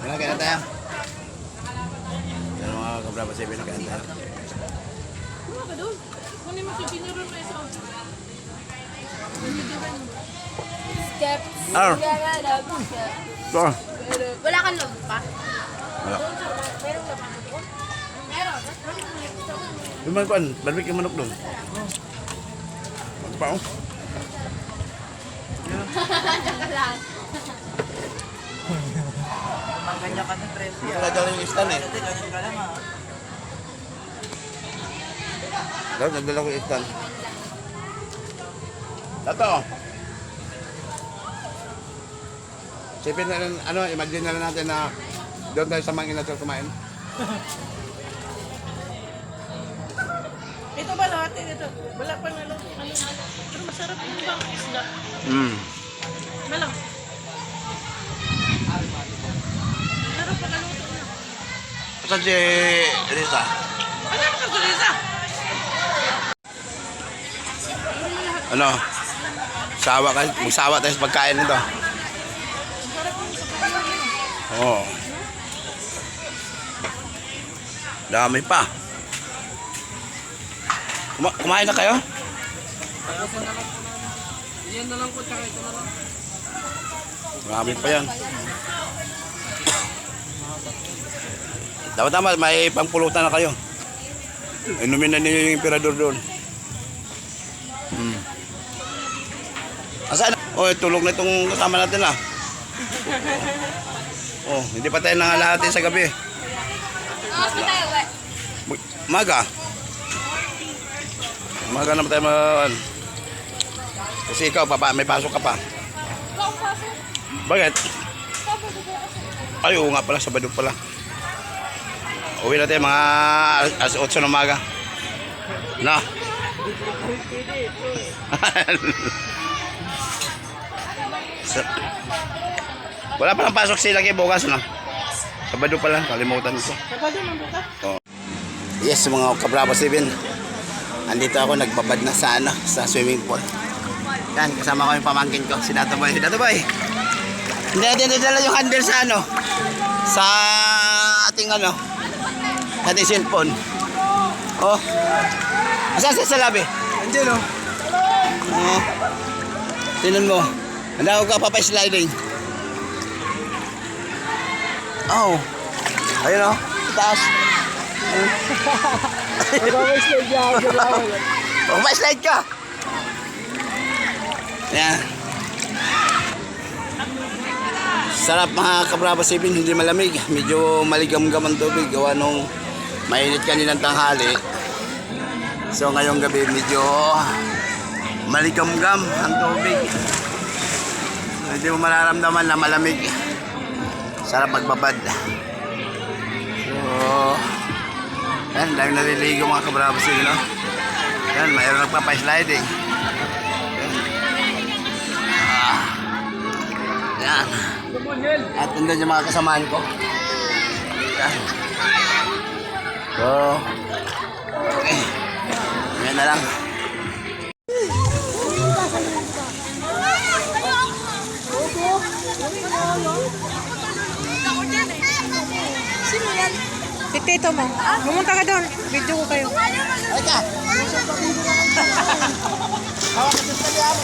Kaya tayo. Yan mga kabraba sa ibig na kaya tayo. Ano ka doon? Kunin mo si Pinaron na isa. Steps. Ano? Ito. Wala kang log pa? Wala. Meron ka pa doon? Meron. Lumayan ko, barbecue yung manok doon. Ano pa oh? Tsaka lang. Ganyan ka na, Tres. Wala dyan yung stand eh. Ganyan ka lang, ah. Dapat nagdala ko yung stand. Tato. Sipin na rin, imagine na rin natin na doon tayo sa mga inasal kumain. Ito ba lahat? Ito. Wala pa na lang. Pero masarap yung ibang isda. Malang. Sarap pa kaluto na. Saan si Risa? Ano ka sa Lisa? Ano? Magsawa tayo sa pagkain nito. Oo. Dami pa. Kumain na kayo? Yan na lang po, tsaka ito na lang. Marami pa yan. Dapat tama, may pangpulutan na kayo. Inumin na ninyo yung emperador doon. Asan? Oh, tulog na itong kasama natin ah. Oh, hindi pa tayo nangalahati sa gabi. Mas pa tayo, we. Maga. Maga naman tayo kasi ikaw, may pasok ka pa. Bakit? Ay, oo nga pala, Sabado pala. Uwi na tayo mga alas 8 ng umaga. Na? Wala pa lang pasok sila kay bukas na. Sabado pala, kalimutan ko. Sabado ng bukas? Oh. Yes, mga kabraba 7. Andito ako nagbabad na sa sa swimming pool. Yan, kasama ko yung pamangkin ko, si Dato Boy. Dato Boy, hindi natin didala yung handle sa sa ating ating cellphone. Oh, asan sa labi? Andiyan oh. Oh, tinan mo. Handa ko ka papasliding. Oh, ayun oh, taas. Mag-slide niya ako. Oh, papaslide ka. Yan. Sarap mga kabraba 7, hindi malamig. Medyo maligam-gam ang tubig. Gawa nung mainit kaninang tanghali. So ngayong gabi medyo maligam-gam ang tubig. Hindi mo mararamdaman na malamig. Sarap magbabad. So, yan, dahil naliligo mga kabraba 7, no? Yan, mayroon nagpapasliding. Yan. At nandun yung mga kasamaan ko. Yan. So, okay. Yan na lang. Sino yan? Tito mo. Pumunta ka doon. Video ko kayo. Halika! Hawak ka sa liyan.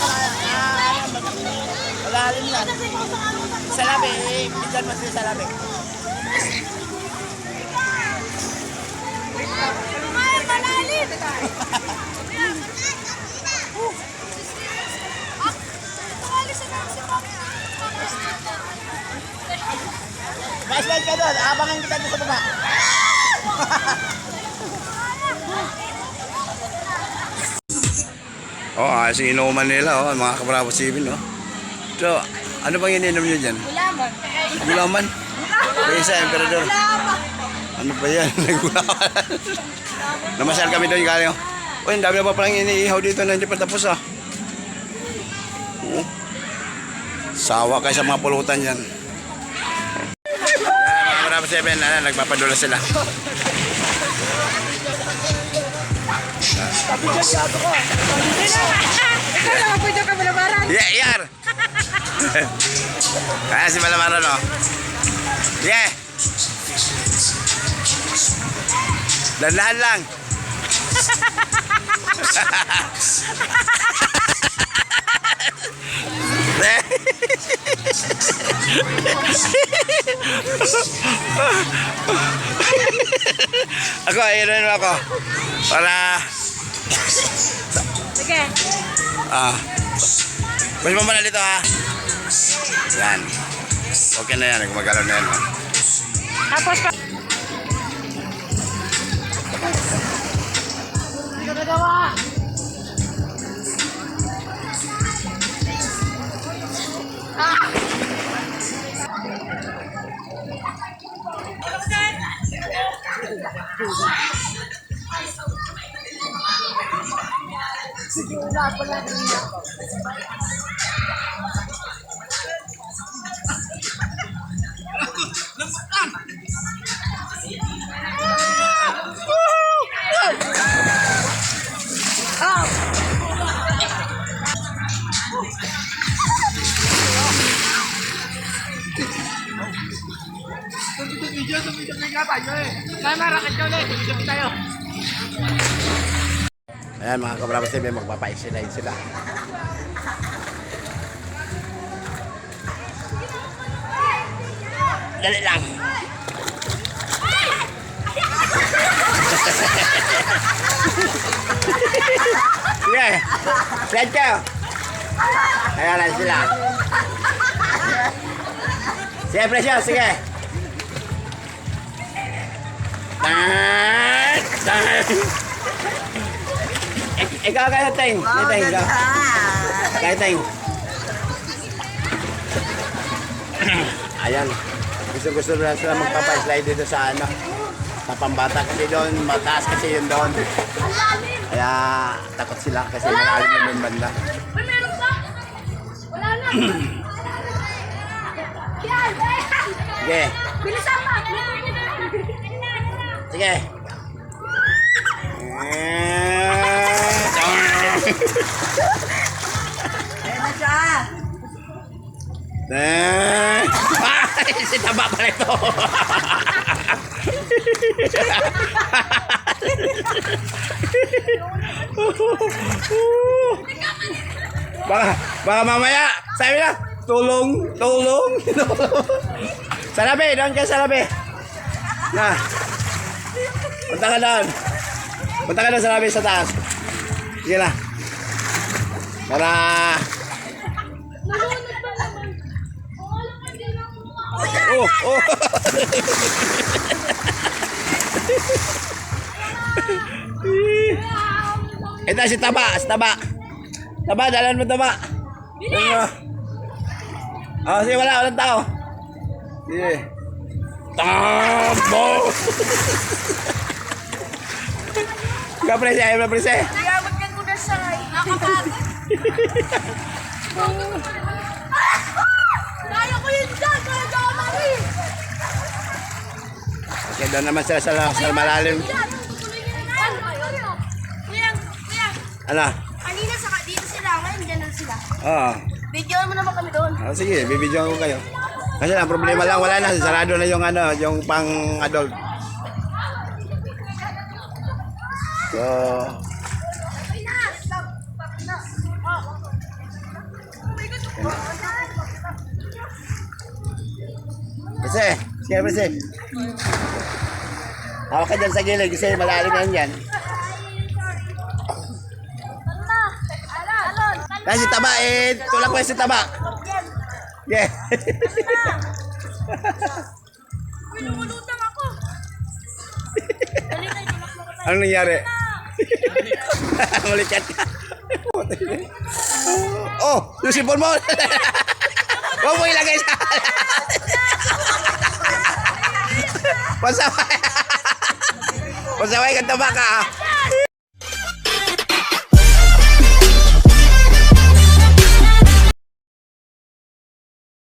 Malalim yan. Sa labi, bisan mo sila sa labi. Malalim! Slide ka doon, abangan kita doon sa baba. Kasi inuman nila, mga kabravo 7, no? So, ano bang ininom nyo dyan? Gulaman. Gulaman? Isa, emperador. Ano ba yan? Nagulaman. Namasyal kami doon kayo. Uy, ang dami pa palang iniihaw dito na hindi pa tapos Sawa kayo sa mga pulutan yan. Yan, mga kabravo 7, nagpapadula sila. Ikaw lang ang pwede ka malamaran. Yar! Kaya si Malamaran, Yeah. Dandahan lang. Ako, ayun ako. Para... Sige. Push mo muna dito ha. Yan. Okay na yan. Gumagalaw na yan. Tapos pa. Ano nagawa? Ayan mga Kabrabas TV, magpapa-exercise sila. Dali lang. Sige, slide kayo. Ayan lang sila. Sige, presyo, sige. Ikaw kaya ting. Kaya ting. Ayan. Gusto na sila magpapa-slide dito sa ano. Sa Pambata kasi doon. Mataas kasi yun doon. Kaya takot sila kasi malalim na yung banda. Uy, meron ba? Wala na. Sige. Bilisan pa. Sige. Si taba pala ito. Baka mamaya sabi na tulong. Salabi, doon ka salabi. Na. Punta ka doon salabi sa taas. Sige na. Para Nalunod pa naman. Alam ka din ako. oh. Ito si Taba. Taba, dalan mo Taba. Bilis! Sige, walang tao. Sige. Tabo! Ayaw na prese. Nagawag ka ko na sa nakapagod. Kaya ko yun dyan. Kaya ko mali. Okay, doon naman sila sa malalim. Kuya. Ano? Kanina dito sila. Ngayon dyan lang sila. Oo. Video mo naman kami doon. Sige, bibidyoan ko kayo. Kasi ang problema lang, wala na. Sarado na yung yung pang adult. So, Prese. Hawak ka dyan sa gilid kasi malalim yan dyan. Kasi Taba tulak ko si Taba. Yeah. Pinumulutang ako. Anong nangyari? Mulikat ka. Oh, yung sipon mo. Huwag mo ilagay sa... Pasaway ka Taba ka.